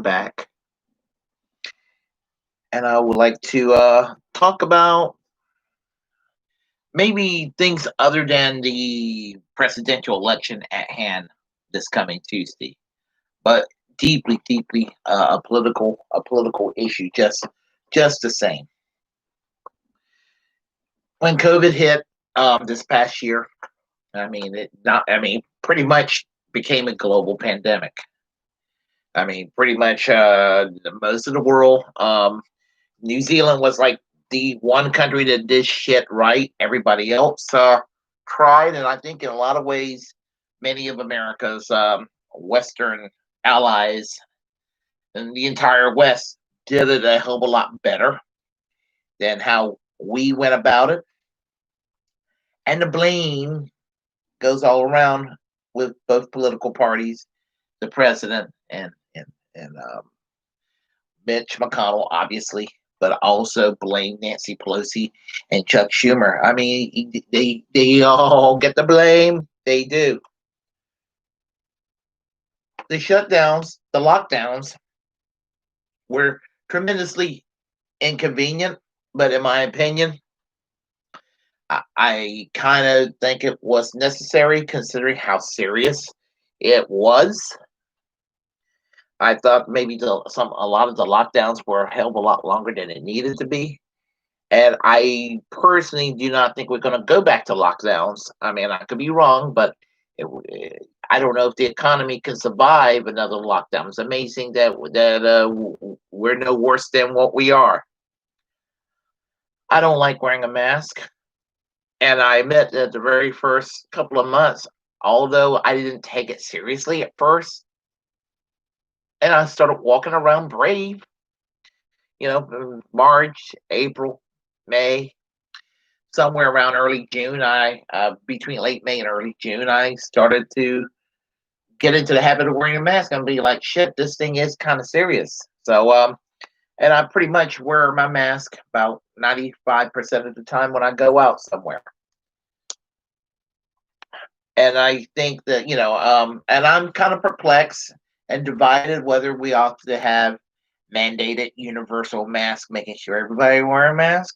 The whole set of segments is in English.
back, and I would like to talk about maybe things other than the presidential election at hand this coming Tuesday, but deeply, deeply a political issue. Just the same. When COVID hit this past year, I mean, pretty much became a global pandemic. I mean, pretty much most of the world. New Zealand was like the one country that did shit right. Everybody else tried, and I think in a lot of ways, many of America's Western allies and the entire West did it a hell of a lot better than how we went about it. And the blame goes all around with both political parties, the president and Mitch McConnell, obviously, but also blame Nancy Pelosi and Chuck Schumer. I mean, they all get the blame. They do. The shutdowns, the lockdowns were tremendously inconvenient, but in my opinion, I kind of think it was necessary considering how serious it was. I thought maybe a lot of the lockdowns were a hell of a lot longer than it needed to be. And I personally do not think we're going to go back to lockdowns. I mean, I could be wrong, but I don't know if the economy can survive another lockdown. It's amazing that we're no worse than what we are. I don't like wearing a mask, and I admit that the very first couple of months, although I didn't take it seriously at first, and I started walking around brave, March, April, May, somewhere around early June, between late May and early June, I started to get into the habit of wearing a mask and be like, shit, this thing is kind of serious. So, and I pretty much wear my mask about 95% of the time when I go out somewhere. And I think that, and I'm kind of perplexed and divided whether we ought to have mandated universal mask, making sure everybody wear a mask.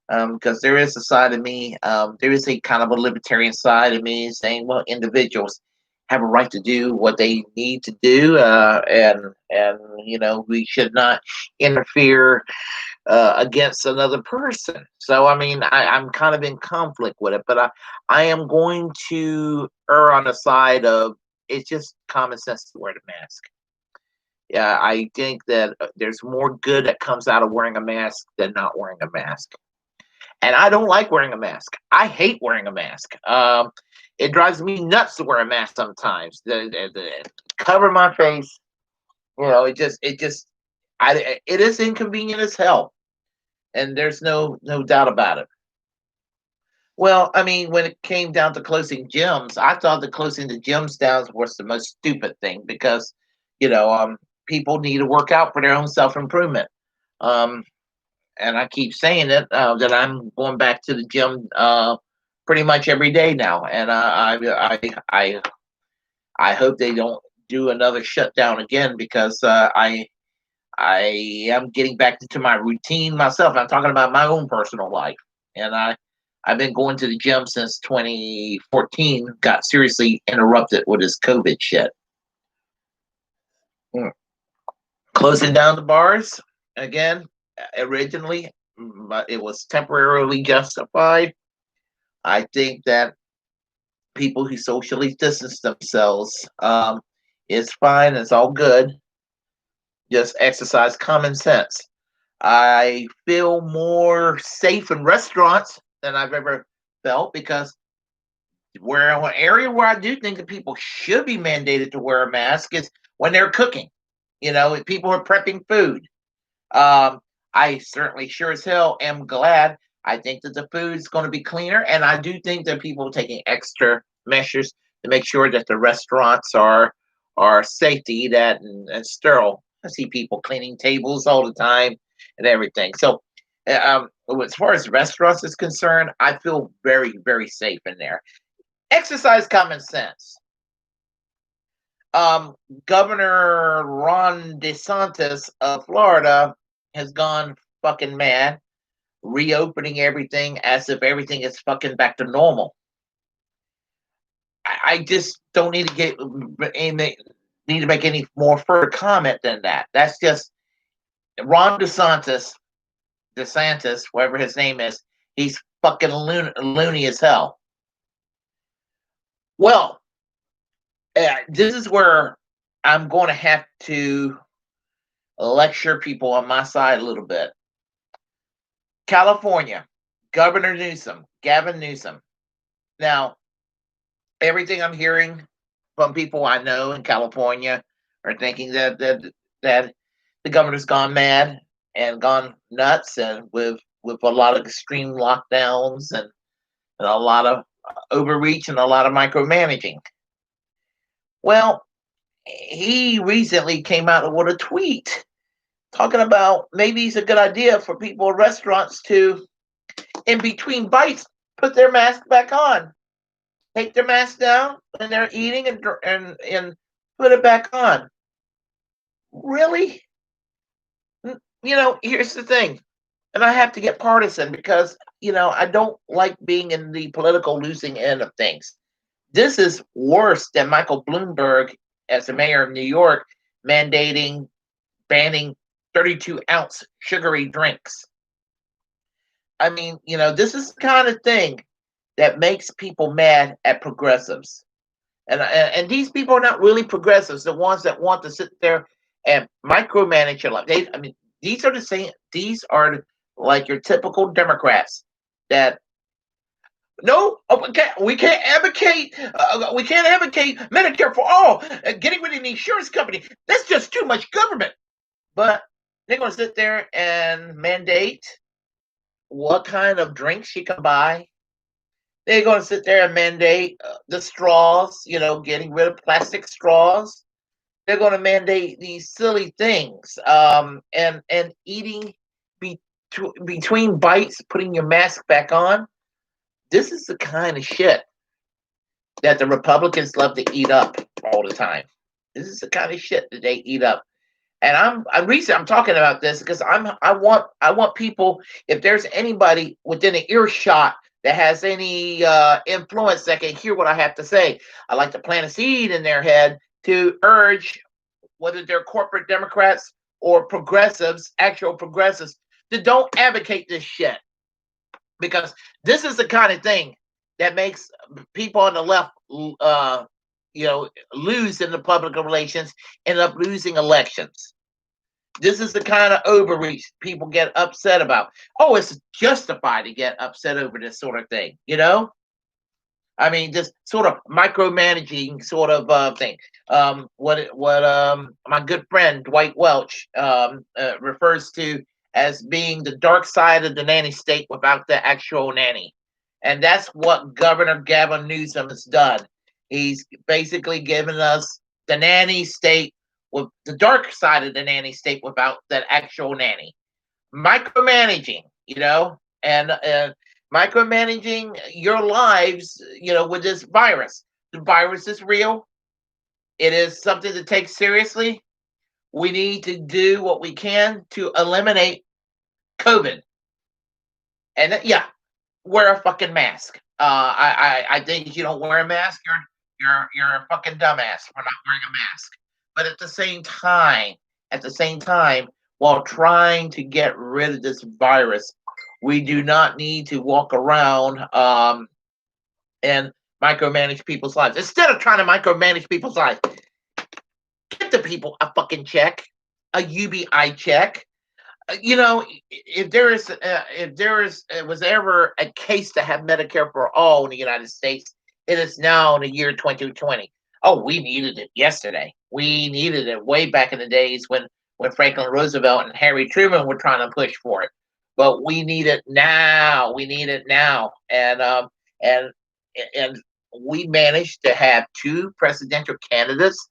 Because there is a side of me, there is a kind of a libertarian side of me saying, well, individuals have a right to do what they need to do, and we should not interfere against another person. So I mean, I'm kind of in conflict with it, but I am going to err on the side of it's just common sense to wear the mask. Yeah, I think that there's more good that comes out of wearing a mask than not wearing a mask. And I don't like wearing a mask. I hate wearing a mask. It drives me nuts to wear a mask sometimes. The cover my face, it is inconvenient as hell, and there's no doubt about it. Well, I mean, when it came down to closing gyms, I thought that closing the gyms down was the most stupid thing because, people need to work out for their own self improvement. Um, and I keep saying it that I'm going back to the gym pretty much every day now, and I hope they don't do another shutdown again because I am getting back into my routine myself. I'm talking about my own personal life, and I've been going to the gym since 2014. Got seriously interrupted with this COVID shit. Closing down the bars again. Originally, but it was temporarily justified. I think that people who socially distance themselves is fine. It's all good. Just exercise common sense. I feel more safe in restaurants than I've ever felt because where an area where I do think that people should be mandated to wear a mask is when they're cooking. People are prepping food. I certainly sure as hell am glad. I think that the food is going to be cleaner, and I do think that people are taking extra measures to make sure that the restaurants are safe to eat at and sterile. I see people cleaning tables all the time and everything. So, as far as restaurants is concerned, I feel very, very safe in there. Exercise common sense. Governor Ron DeSantis of Florida has gone fucking mad, reopening everything as if everything is fucking back to normal. I just don't need to need to make any more further comment than that. That's just Ron DeSantis, whatever his name is. He's fucking loony as hell. Well, this is where I'm going to have to lecture people on my side a little bit. California, Governor Newsom, Gavin Newsom. Now, everything I'm hearing from people I know in California are thinking that the governor's gone mad and gone nuts, and with a lot of extreme lockdowns and a lot of overreach and a lot of micromanaging. Well, he recently came out with a tweet talking about maybe it's a good idea for people in restaurants to, in between bites, put their mask back on. Take their mask down when they're eating and put it back on. Really? Here's the thing. And I have to get partisan because, I don't like being in the political losing end of things. This is worse than Michael Bloomberg as the mayor of New York banning 32-ounce sugary drinks. I mean, this is the kind of thing that makes people mad at progressives. And these people are not really progressives, the ones that want to sit there and micromanage your life. These are the same. These are like your typical Democrats that no, we can't advocate. We can't advocate Medicare for all. Getting rid of the insurance company. That's just too much government. But they're going to sit there and mandate what kind of drinks you can buy. They're going to sit there and mandate the straws. Getting rid of plastic straws. They're going to mandate these silly things. And eating between bites, putting your mask back on. This is the kind of shit that the Republicans love to eat up all the time. This is the kind of shit that they eat up. And I'm talking about this because I want people, if there's anybody within an earshot that has any influence that can hear what I have to say, I like to plant a seed in their head to urge, whether they're corporate Democrats or progressives, actual progressives, to don't advocate this shit. Because this is the kind of thing that makes people on the left, lose in the public relations, end up losing elections. This is the kind of overreach people get upset about. Oh, it's justified to get upset over this sort of thing, this sort of micromanaging sort of thing. What my good friend Dwight Welch refers to as being the dark side of the nanny state without the actual nanny. And that's what Governor Gavin Newsom has done. He's basically given us the nanny state with the dark side of the nanny state without that actual nanny. Micromanaging, and micromanaging your lives, with this virus. The virus is real. It is something to take seriously. We need to do what we can to eliminate COVID. And wear a fucking mask. I think if you don't wear a mask, you're a fucking dumbass for not wearing a mask. But at the same time, while trying to get rid of this virus, we do not need to walk around and micromanage people's lives. Instead of trying to micromanage people's lives, give the people a fucking check, a UBI check. If there was ever a case to have Medicare for all in the United States, it is now in the year 2020. Oh, we needed it yesterday. We needed it way back in the days when Franklin Roosevelt and Harry Truman were trying to push for it. But we need it now. We need it now. And we managed to have two presidential candidates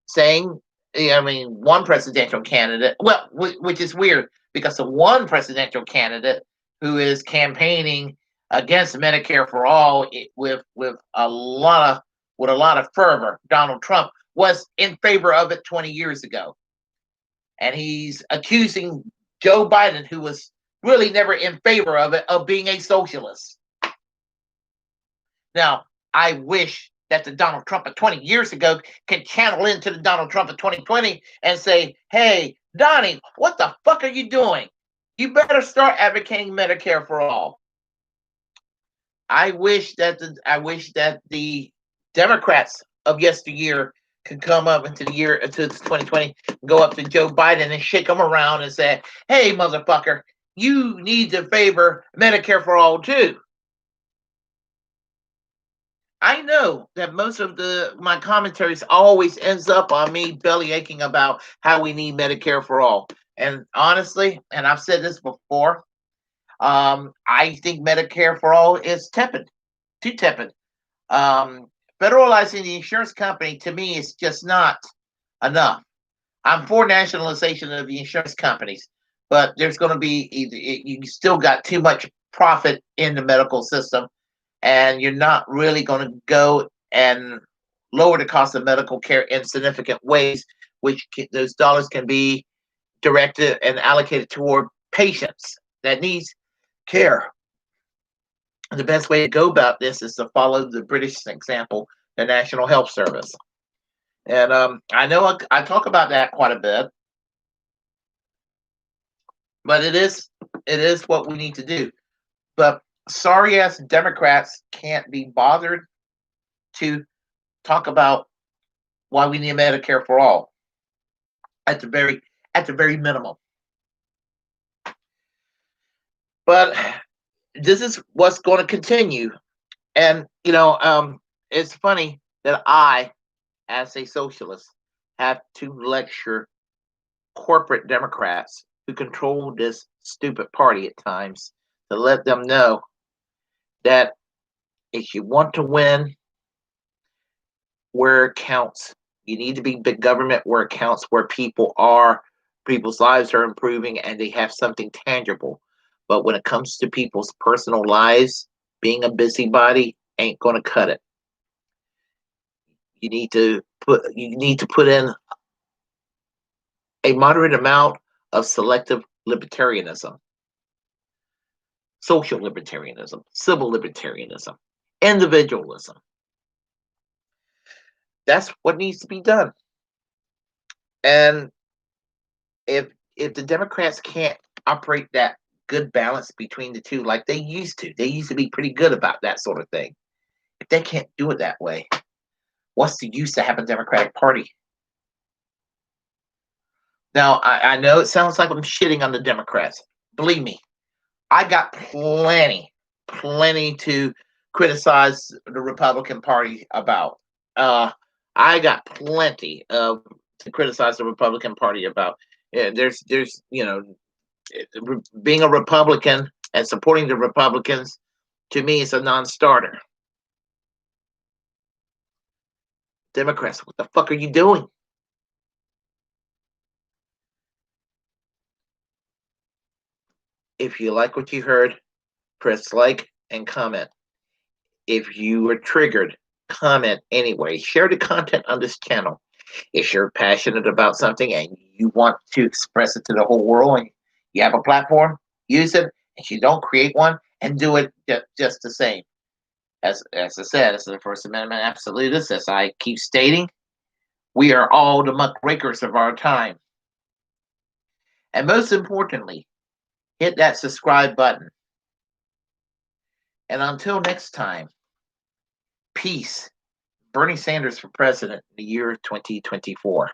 saying, one presidential candidate, well, which is weird because the one presidential candidate who is campaigning against Medicare for all with a lot of fervor, Donald Trump, was in favor of it 20 years ago. And he's accusing Joe Biden, who was really never in favor of it, of being a socialist. Now, I wish that the Donald Trump of 20 years ago can channel into the Donald Trump of 2020 and say, hey, Donnie, what the fuck are you doing? You better start advocating Medicare for all. I wish that the Democrats of yesteryear could come up into 2020, go up to Joe Biden and shake him around and say, hey, motherfucker, you need to favor Medicare for all too. I know that most of my commentaries always ends up on me belly aching about how we need Medicare for all. And honestly, and I've said this before, I think Medicare for all is tepid, too tepid. Federalizing the insurance company to me is just not enough. I'm for nationalization of the insurance companies, but there's going to be you still got too much profit in the medical system, and you're not really going to go and lower the cost of medical care in significant ways, which those dollars can be directed and allocated toward patients that needs care. The best way to go about this is to follow the British example, the National Health Service. And I know I talk about that quite a bit, but it is what we need to do. But sorry ass Democrats can't be bothered to talk about why we need Medicare for all at the very minimum. But this is what's going to continue. And it's funny that I, as a socialist, have to lecture corporate Democrats who control this stupid party at times to let them know that if you want to win where it counts, you need to be big government where it counts, where people's lives are improving and they have something tangible. But when it comes to people's personal lives, being a busybody ain't going to cut it. You need to put in a moderate amount of selective libertarianism, social libertarianism, civil libertarianism, individualism. That's what needs to be done. And if the Democrats can't operate that good balance between the two like they used to be pretty good about that sort of thing. If they can't do it that way, what's the use to have a Democratic Party? Now, I know it sounds like I'm shitting on the Democrats. Believe me, I got plenty to criticize the Republican Party about. I got plenty to criticize the Republican Party about. There's being a Republican and supporting the Republicans, to me, is a non-starter. Democrats, what the fuck are you doing? If you like what you heard, press like and comment. If you were triggered, comment anyway. Share the content on this channel. If you're passionate about something and you want to express it to the whole world and you have a platform, use it. If you don't, create one and do it just the same. As I said, as the First Amendment absolutist, as I keep stating, we are all the muckrakers of our time. And most importantly, hit that subscribe button. And until next time, peace. Bernie Sanders for president in the year 2024.